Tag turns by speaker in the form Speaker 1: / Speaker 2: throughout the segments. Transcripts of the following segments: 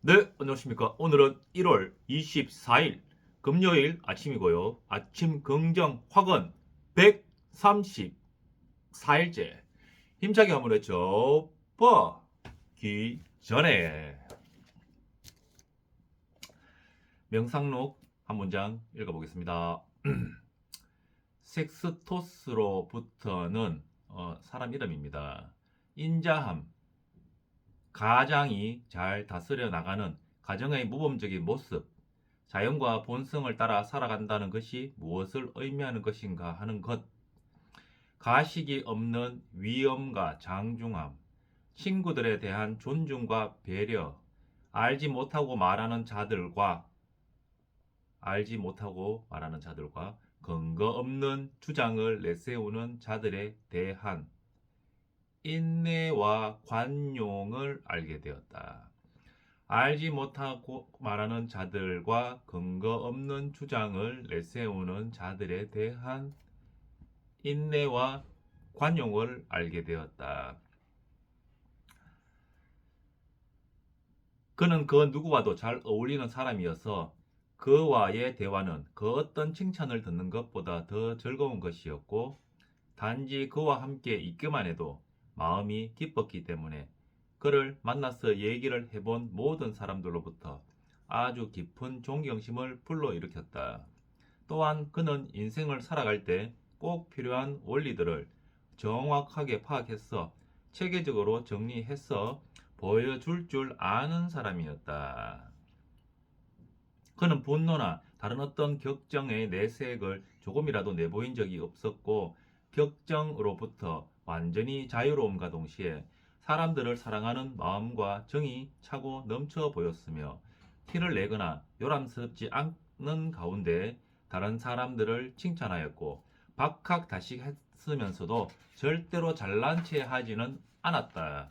Speaker 1: 네, 안녕하십니까. 오늘은 1월 24일 금요일 아침이고요. 아침 긍정 확언 134일째. 힘차게 한번 외쳐보기 전에 명상록 한 문장 읽어보겠습니다. 섹스토스로부터는 사람 이름입니다. 인자함, 가장이 잘 다스려 나가는 가정의 모범적인 모습, 자연과 본성을 따라 살아간다는 것이 무엇을 의미하는 것인가 하는 것, 가식이 없는 위엄과 장중함, 친구들에 대한 존중과 배려, 알지 못하고 말하는 자들과 알지 못하고 말하는 자들과 근거 없는 주장을 내세우는 자들에 대한 인내와 관용을 알게 되었다. 알지 못하고 말하는 자들과 근거 없는 주장을 내세우는 자들에 대한 인내와 관용을 알게 되었다. 그는 그 누구와도 잘 어울리는 사람이어서 그와의 대화는 그 어떤 칭찬을 듣는 것보다 더 즐거운 것이었고, 단지 그와 함께 있기만 해도 마음이 기뻤기 때문에 그를 만나서 얘기를 해본 모든 사람들로부터 아주 깊은 존경심을 불러일으켰다. 또한 그는 인생을 살아갈 때 꼭 필요한 원리들을 정확하게 파악해서 체계적으로 정리해서 보여줄 줄 아는 사람이었다. 그는 분노나 다른 어떤 격정의 내색을 조금이라도 내보인 적이 없었고, 격정으로부터 완전히 자유로움과 동시에 사람들을 사랑하는 마음과 정이 차고 넘쳐 보였으며, 티를 내거나 요람스럽지 않는 가운데 다른 사람들을 칭찬하였고, 박학다식했으면서도 절대로 잘난 체 하지는 않았다.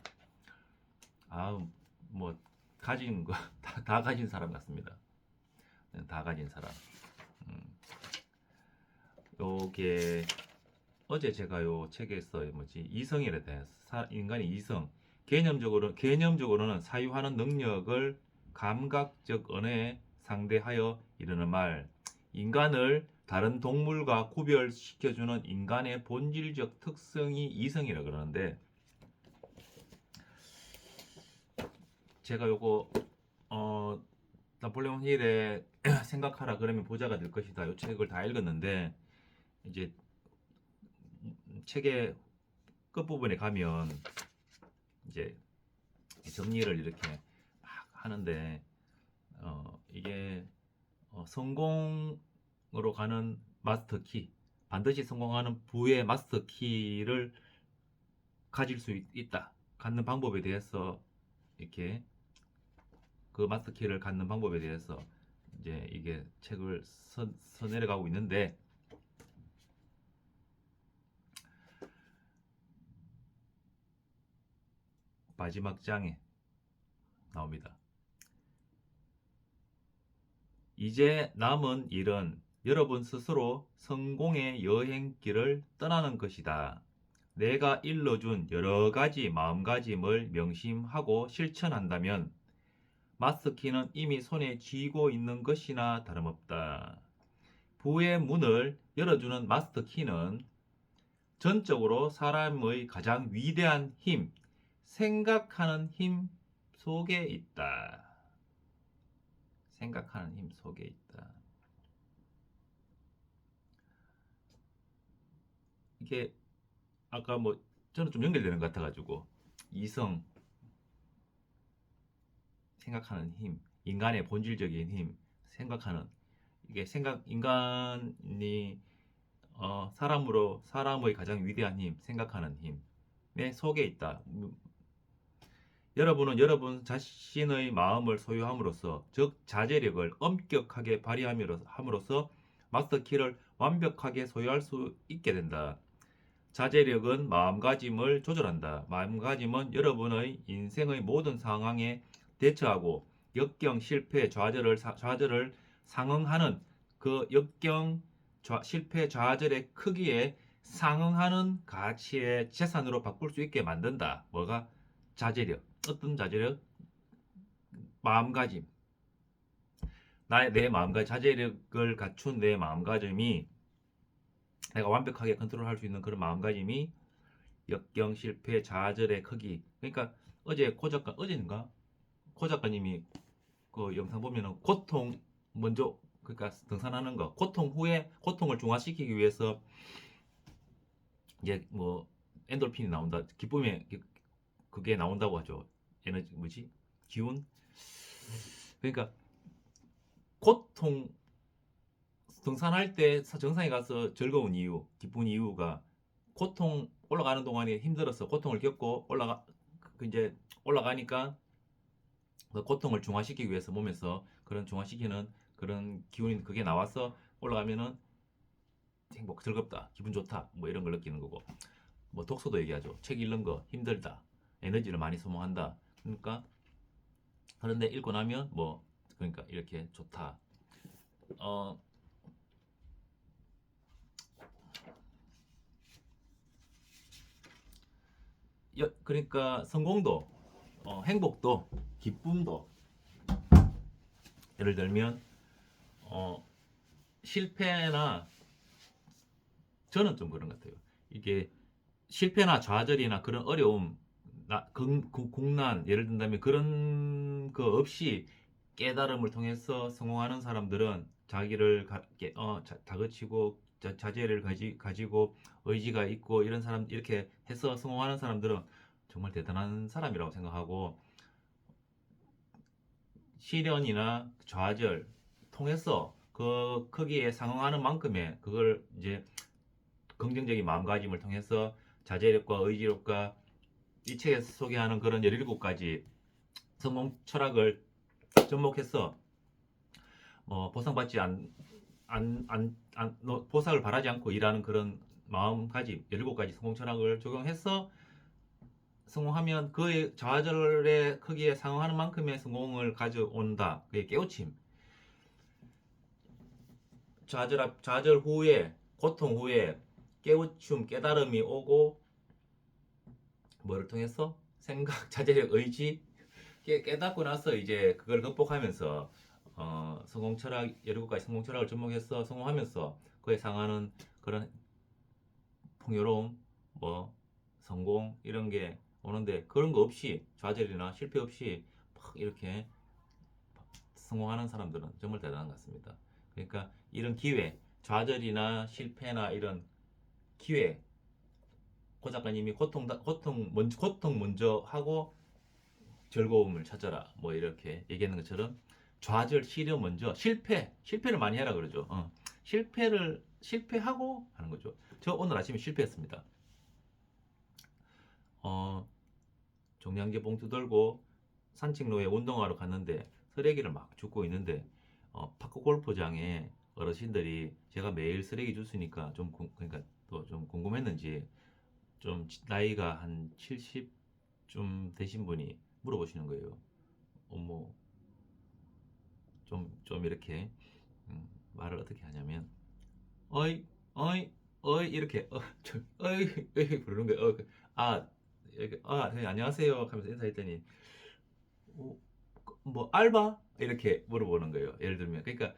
Speaker 1: 아, 뭐 가진 거 다 가진 사람 같습니다. 다 가진 사람. 음, 요게 어제 제가 요 책에서 뭐지 이성에 대해서 인간의 이성 개념적으로는 사유하는 능력을 감각적 언어에 상대하여 이르는 말, 인간을 다른 동물과 구별시켜주는 인간의 본질적 특성이 이성이라 그러는데, 제가 요거 나폴레옹 힐의 생각하라 그러면 보자가 될 것이다 요 책을 다 읽었는데, 이제 책의 끝부분에 가면 이제 정리를 이렇게 막 하는데, 이게 성공으로 가는 마스터 키, 반드시 성공하는 부의 마스터 키를 가질 수 있다, 갖는 방법에 대해서 이렇게 그 마스터 키를 갖는 방법에 대해서 이제 이게 책을 내려가고 있는데, 마지막 장에 나옵니다. 이제 남은 일은 여러분 스스로 성공의 여행길을 떠나는 것이다. 내가 일러준 여러 가지 마음가짐을 명심하고 실천한다면 마스키는 이미 손에 쥐고 있는 것이나 다름없다. 부의 문을 열어주는 마스터키는 전적으로 사람의 가장 위대한 힘, 생각하는 힘 속에 있다. 생각하는 힘 속에 있다. 이게 아까 뭐 저는 좀 연결되는 것 같아가지고, 이성, 생각하는 힘, 인간의 본질적인 힘, 생각하는, 이게 인간이 사람의 가장 위대한 힘, 생각하는 힘의 속에 있다. 여러분은 여러분 자신의 마음을 소유함으로써, 즉 자제력을 엄격하게 발휘함으로써 마스터 키를 완벽하게 소유할 수 있게 된다. 자제력은 마음가짐을 조절한다. 마음가짐은 여러분의 인생의 모든 상황에 대처하고 역경, 실패, 좌절을 상응하는, 그 역경, 실패, 좌절의 크기에 상응하는 가치의 재산으로 바꿀 수 있게 만든다. 뭐가? 자제력. 어떤 자제력? 마음가짐, 내 마음가짐, 자제력을 갖춘 내 마음가짐이 내가 완벽하게 컨트롤할 수 있는 그런 마음가짐이 역경, 실패, 좌절의 크기. 그러니까 어제인가 코 작가님이 그 영상 보면은 고통 먼저, 그러니까 등산하는 거, 고통 후에 고통을 중화시키기 위해서 이제 뭐 엔돌핀이 나온다, 기쁨의 그게 나온다고 하죠. 에너지 뭐지? 기운. 그러니까 고통, 등산할 때 정상에 가서 즐거운 이유, 기쁜 이유가 고통, 올라가는 동안에 힘들어서 고통을 겪고 이제 올라가니까 그 고통을 중화시키기 위해서 몸에서 그런 중화시키는 그런 기운이 그게 나와서 올라가면은 행복, 즐겁다, 기분 좋다, 뭐 이런 걸 느끼는 거고. 뭐 독서도 얘기하죠. 책 읽는 거 힘들다, 에너지를 많이 소모한다. 그러니까 그런데 읽고 나면 뭐, 그러니까 이렇게 좋다. 어 그러니까 성공도, 행복도, 기쁨도, 예를 들면 어 실패나, 저는 좀 그런 것 같아요. 이게 실패나 좌절이나 그런 어려움, 국난, 예를 든다면 그런 거 없이 깨달음을 통해서 성공하는 사람들은 자기를 다그치고 자제를 가지고 의지가 있고 이런 사람, 이렇게 해서 성공하는 사람들은 정말 대단한 사람이라고 생각하고, 시련이나 좌절 통해서 그 크기에 상응하는 만큼의 그걸 이제 긍정적인 마음가짐을 통해서 자제력과 의지력과 이 책에서 소개하는 그런 17가지 성공 철학을 접목해서 보상받지 보상을 바라지 않고 일하는 그런 마음가짐, 17가지 성공 철학을 적용해서 성공하면 그의 좌절의 크기에 상응하는 만큼의 성공을 가져온다. 그게 깨우침. 좌절 후에, 고통 후에 깨우침, 깨달음이 오고, 뭐를 통해서? 생각, 자제력, 의지, 깨닫고 나서 이제 그걸 극복하면서 성공 철학, 17가지 성공 철학을 접목해서 성공하면서 그에 상하는 그런 풍요로움, 뭐 성공 이런 게 오는데, 그런 거 없이, 좌절이나 실패 없이 막 이렇게 성공하는 사람들은 정말 대단한 것 같습니다. 그러니까 이런 기회, 좌절이나 실패나 이런 기회, 고 작가님이 고통 먼저 하고 즐거움을 찾아라, 뭐 이렇게 얘기하는 것처럼 좌절, 시련 먼저, 실패를 많이 해라 그러죠. 실패하고 하는 거죠. 저 오늘 아침에 실패했습니다. 종량제 봉투 들고 산책로에 운동하러 갔는데 쓰레기를 막 줍고 있는데, 파크 골프장에 어르신들이 제가 매일 쓰레기 줬으니까 그러니까 또 좀 궁금했는지, 좀 나이가 한 70좀 되신 분이 물어보시는 거예요. 뭐 좀 이렇게 말을 어떻게 하냐면, 어이, 어이, 어이, 이렇게, 어이 부르는 거예요. 아, 이렇게, 네, 안녕하세요 하면서 인사했더니, 어, 뭐 알바? 이렇게 물어보는 거예요. 예를 들면, 그러니까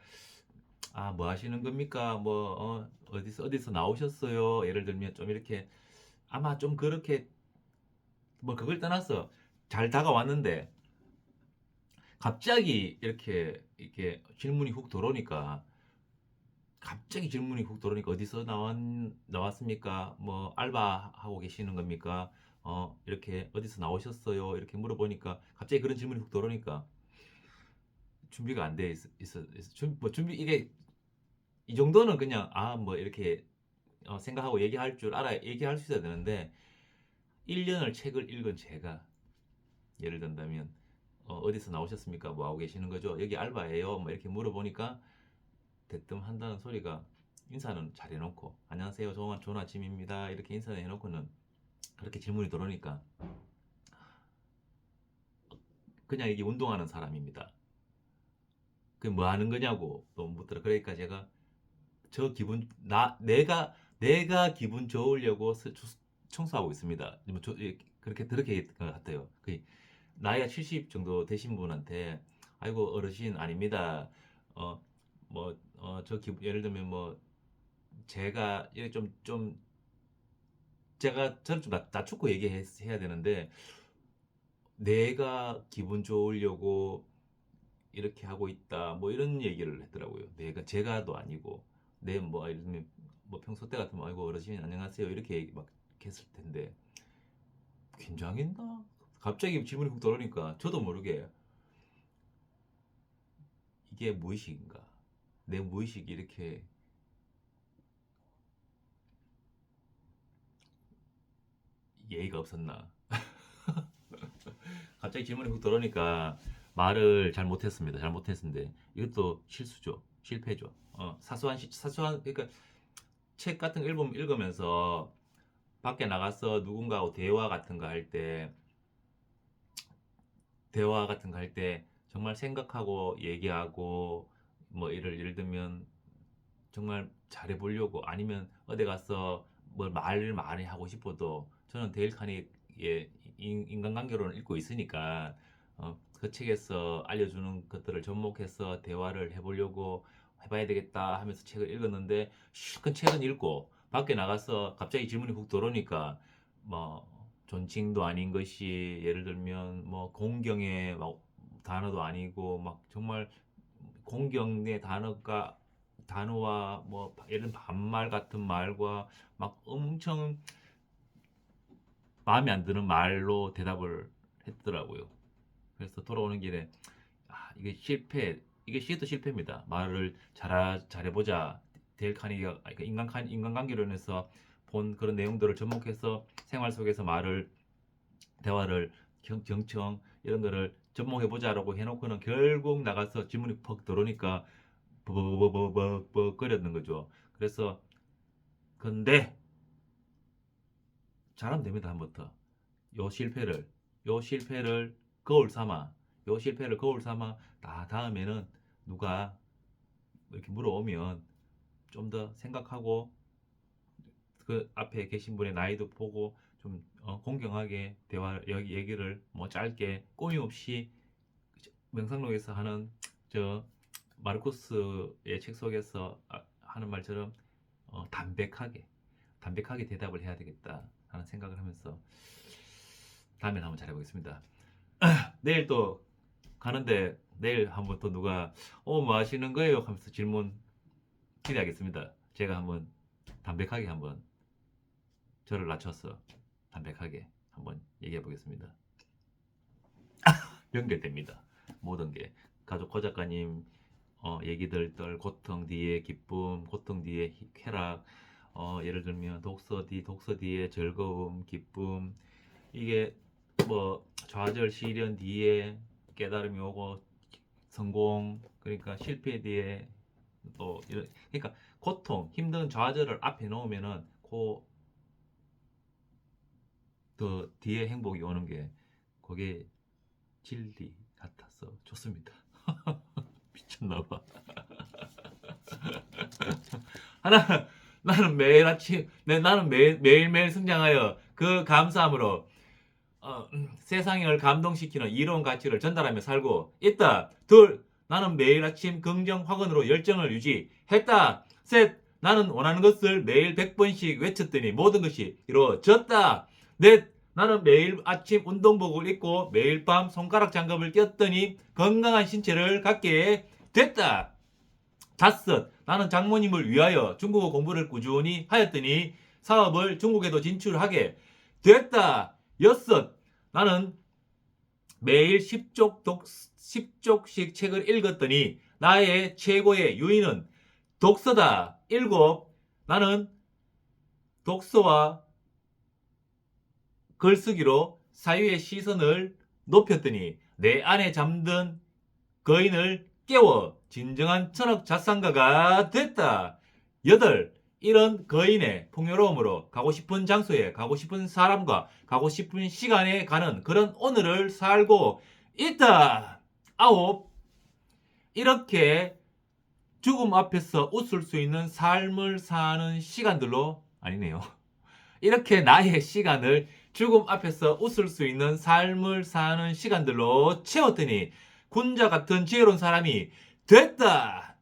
Speaker 1: 뭐 하시는 겁니까? 뭐 어디서 나오셨어요? 예를 들면 좀 이렇게, 아마 좀 그렇게, 뭐 그걸 떠나서 잘 다가왔는데 갑자기 이렇게 질문이 훅 들어오니까, 어디서 나왔습니까? 뭐 알바하고 계시는 겁니까? 이렇게 어디서 나오셨어요? 이렇게 물어보니까 갑자기 그런 질문이 훅 들어오니까 준비가 안 돼 뭐 준비, 이게 이 정도는 그냥 뭐 이렇게 생각하고 얘기할 수 있어야 되는데, 1년을 책을 읽은 제가, 예를 든다면 어디서 나오셨습니까? 뭐 하고 계시는 거죠? 여기 알바예요. 뭐 이렇게 물어보니까 대뜸 한다는 소리가, 인사는 잘 해놓고 안녕하세요, 좋은 아침입니다 이렇게 인사를 해놓고는 그렇게 질문이 들어오니까 그냥 이게 운동하는 사람입니다. 그 뭐 하는 거냐고 또 묻더라. 그러니까 제가 저 기분 내가 기분 좋으려고 청소하고 있습니다. 그렇게 했던 것 같아요. 나이가 70 정도 되신 분한테 아이고 어르신 아닙니다. 예를 들면 뭐 제가 이렇게 좀 제가 저를 좀 낮추고 얘기해야 되는데 내가 기분 좋으려고 이렇게 하고 있다 뭐 이런 얘기를 했더라고요. 제가도 아니고 내 뭐 예를 들면 뭐 평소 때 같으면 아이고 어르신 안녕하세요 이렇게 막 했을 텐데 긴장했나? 갑자기 질문이 훅 들어오니까 저도 모르게 이게 무의식인가? 내 무의식이 이렇게 예의가 없었나? 갑자기 질문이 훅 들어오니까 말을 잘 못했습니다. 잘 못했는데 이것도 실수죠. 실패죠. 사소한 그러니까 책 같은 거 읽으면서 밖에 나가서 누군가하고 대화 같은 거 할 때 정말 생각하고 얘기하고 뭐 예를 들면 정말 잘해보려고 아니면 어디 가서 뭘 말을 많이 하고 싶어도 저는 데일 카니의 인간관계론을 읽고 있으니까 그 책에서 알려주는 것들을 접목해서 대화를 해보려고 해봐야 되겠다 하면서 책을 읽었는데 실컷 책은 읽고 밖에 나가서 갑자기 질문이 훅 들어오니까 뭐 존칭도 아닌 것이 예를 들면 뭐 공경의 막 단어도 아니고 막 정말 공경의 단어와 뭐 예를 들면 반말 같은 말과 막 엄청 마음에 안 드는 말로 대답을 했더라고요. 그래서 돌아오는 길에 이게 시도 실패입니다. 말을 잘해보자. 데일 카니기가 인간관계론에서 본 그런 내용들을 접목해서 생활 속에서 대화를 정청 이런 거를 접목해보자라고 해놓고는 결국 나가서 질문이 퍽 들어오니까 버버버버버버 거렸는 거죠. 그래서 근데 잘하면 됩니다. 한번더 요 실패를 요 실패를 거울 삼아 요 실패를 거울 삼아 다음에는 누가 이렇게 물어오면 좀 더 생각하고 그 앞에 계신 분의 나이도 보고 좀 공경하게 얘기를 뭐 짧게 꾸밈 없이 명상록에서 하는 저 마르쿠스의 책 속에서 하는 말처럼 담백하게 대답을 해야 되겠다 하는 생각을 하면서 다음에 한번 잘해보겠습니다. 내일 또 가는데 내일 한번 또 누가 뭐 하시는 거예요? 하면서 질문 기대하겠습니다. 제가 한번 담백하게 한번 저를 낮춰서 담백하게 한번 얘기해 보겠습니다. 연결됩니다. 모든 게 가족 고 작가님 얘기들 고통 뒤에 기쁨, 고통 뒤에 쾌락, 예를 들면 독서 뒤에 즐거움, 기쁨, 이게 뭐 좌절 시련 뒤에 깨달음이 오고 성공, 그러니까 실패 뒤에 또 이런, 그러니까 고통, 힘든 좌절을 앞에 놓으면은 그 뒤에 행복이 오는 게 그게 진리 같아서 좋습니다. 미쳤나봐. 나는 매일 아침, 나는 매일매일 성장하여 그 감사함으로 세상을 감동시키는 이로운 가치를 전달하며 살고 있다. 둘, 나는 매일 아침 긍정 확언으로 열정을 유지했다. 셋, 나는 원하는 것을 매일 100번씩 외쳤더니 모든 것이 이루어졌다. 넷, 나는 매일 아침 운동복을 입고 매일 밤 손가락 장갑을 꼈더니 건강한 신체를 갖게 됐다. 다섯, 나는 장모님을 위하여 중국어 공부를 꾸준히 하였더니 사업을 중국에도 진출하게 됐다. 여섯, 나는 매일 10쪽씩 책을 읽었더니 나의 최고의 유인은 독서다. 일곱, 나는 독서와 글쓰기로 사유의 시선을 높였더니 내 안에 잠든 거인을 깨워 진정한 천억자산가가 됐다. 여덟, 이런 거인의 풍요로움으로 가고 싶은 장소에 가고 싶은 사람과 가고 싶은 시간에 가는 그런 오늘을 살고 있다. 아홉, 이렇게 죽음 앞에서 웃을 수 있는 삶을 사는 시간들로 아니네요. 이렇게 나의 시간을 죽음 앞에서 웃을 수 있는 삶을 사는 시간들로 채웠더니 군자 같은 지혜로운 사람이 됐다.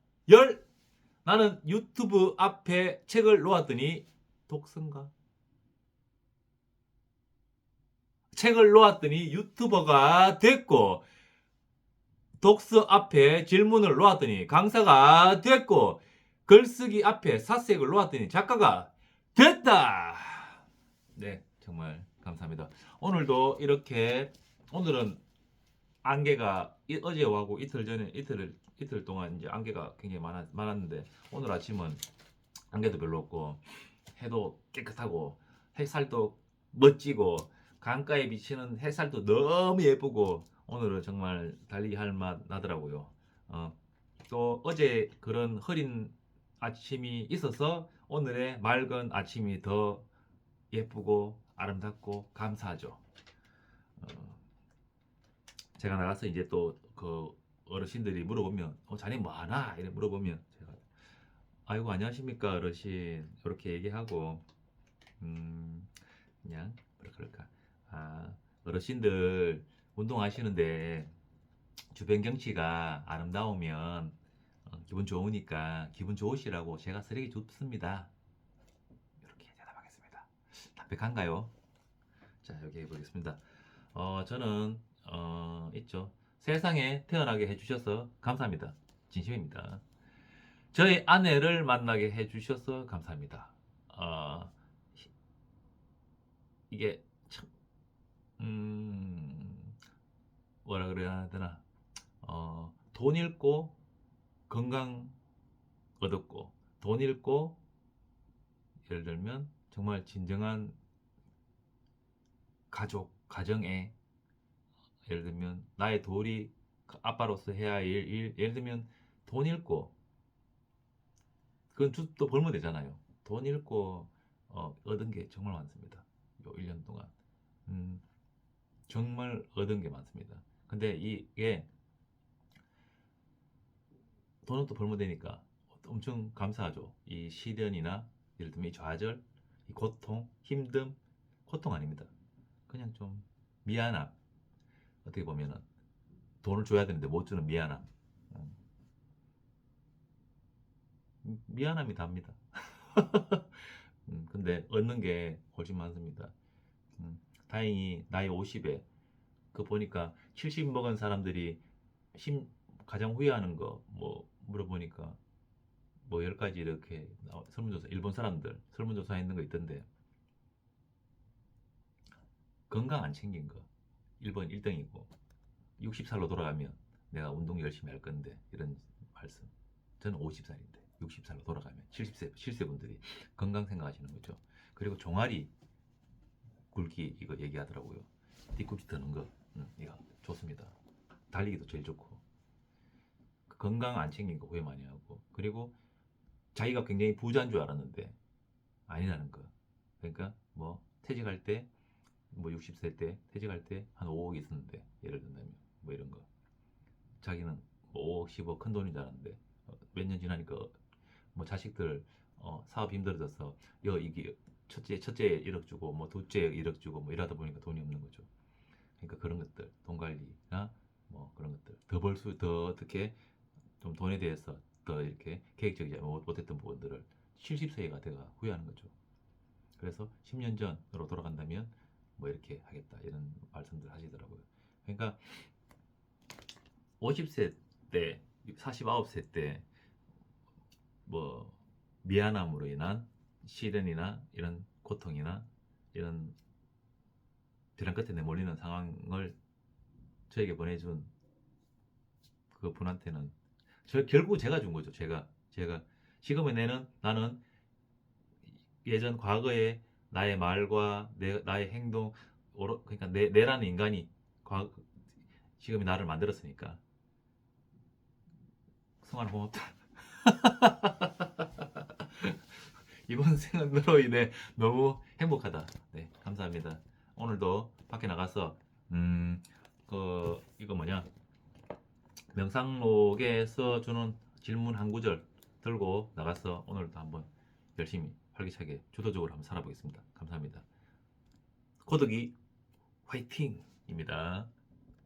Speaker 1: 나는 유튜브 앞에 책을 놓았더니 독서인가? 책을 놓았더니 유튜버가 됐고 독서 앞에 질문을 놓았더니 강사가 됐고 글쓰기 앞에 사색을 놓았더니 작가가 됐다. 네, 정말 감사합니다. 오늘도 이렇게 오늘은 안개가 어제하고 이틀 전에 이틀 동안 이제 안개가 굉장히 많았는데 오늘 아침은 안개도 별로 없고 해도 깨끗하고 햇살도 멋지고 강가에 비치는 햇살도 너무 예쁘고 오늘은 정말 달리기 할 맛 나더라고요. 또 어제 그런 흐린 아침이 있어서 오늘의 맑은 아침이 더 예쁘고 아름답고 감사하죠. 제가 나가서 이제 또 그 어르신들이 물어보면 자네 뭐 하나? 이래 물어보면 제가 아이고 안녕하십니까 어르신 이렇게 얘기하고 그냥 그럴까 어르신들 운동하시는데 주변 경치가 아름다우면 기분 좋으니까 기분 좋으시라고 제가 쓰레기 줍습니다. 이렇게 대답하겠습니다. 담백한가요? 자 여기 해보겠습니다. 저는 있죠. 세상에 태어나게 해주셔서 감사합니다. 진심입니다. 저희 아내를 만나게 해주셔서 감사합니다. 이게 참 뭐라 그래야 되나 돈 잃고 건강 얻었고 돈 잃고 예를 들면 정말 진정한 가정에 예를 들면 나의 도리 아빠로서 해야 할 일, 예를 들면 돈 잃고 그건 또 벌면 되잖아요. 돈 잃고 얻은 게 정말 많습니다. 요 1년 동안 정말 얻은 게 많습니다. 근데 이게 돈은 또 벌면 되니까 엄청 감사하죠. 이 시련이나 예를 들면 이 좌절, 이 고통, 힘듦, 고통 아닙니다. 그냥 좀 미안함. 어떻게 보면은 돈을 줘야 되는데 못 주는 미안함. 미안함이 답니다. 근데 얻는 게 훨씬 많습니다. 다행히 나이 50에 그 보니까 70 먹은 사람들이 가장 후회하는 거 뭐 물어보니까 뭐 10가지 이렇게 설문조사 일본 사람들 설문조사 했는 거 있던데 건강 안 챙긴 거 1번 1등이고 60살로 돌아가면 내가 운동 열심히 할 건데 이런 말씀. 저는 50살인데 60살로 돌아가면 70세 분들이 건강 생각하시는 거죠. 그리고 종아리 굵기 이거 얘기하더라고요. 뒤꿈치 드는 거 이거 좋습니다. 달리기도 제일 좋고 건강 안 챙긴 거 후회 많이 하고 그리고 자기가 굉장히 부자인 줄 알았는데 아니라는 거. 그러니까 뭐 퇴직할 때 뭐 60세 때 퇴직할 때 한 5억 있었는데 예를 든다면 뭐 이런 거 자기는 뭐 5억 10억 큰 돈인 줄 알았는데 몇 년 지나니까 뭐 자식들 사업 힘들어져서 이게 첫째 1억 주고 뭐 둘째 1억 주고 뭐 이러다 보니까 돈이 없는 거죠. 그러니까 그런 것들 돈 관리나 뭐 그런 것들 더 어떻게 좀 돈에 대해서 더 이렇게 계획적이지 못했던 부분들을 70세가 돼가 후회하는 거죠. 그래서 10년 전으로 돌아간다면 뭐 이렇게 하겠다 이런 말씀들 하시더라고요. 그러니까 50세 때 49세 때 뭐 미안함으로 인한 시련이나 이런 고통이나 이런 벼랑 끝에 내몰리는 상황을 저에게 보내준 그 분한테는 결국 제가 준 거죠. 제가 지금의 나는 예전 과거의 나의 말과 나의 행동 그러니까 내라는 인간이 지금의 나를 만들었으니까 성환 고맙다. 이번 생으로 인해 너무 행복하다. 네, 감사합니다. 오늘도 밖에 나가서 이거 뭐냐 명상록에서 주는 질문 한 구절 들고 나가서 오늘도 한번 열심히 활기차게 주도적으로 한번 살아보겠습니다. 감사합니다. 고독이 화이팅입니다.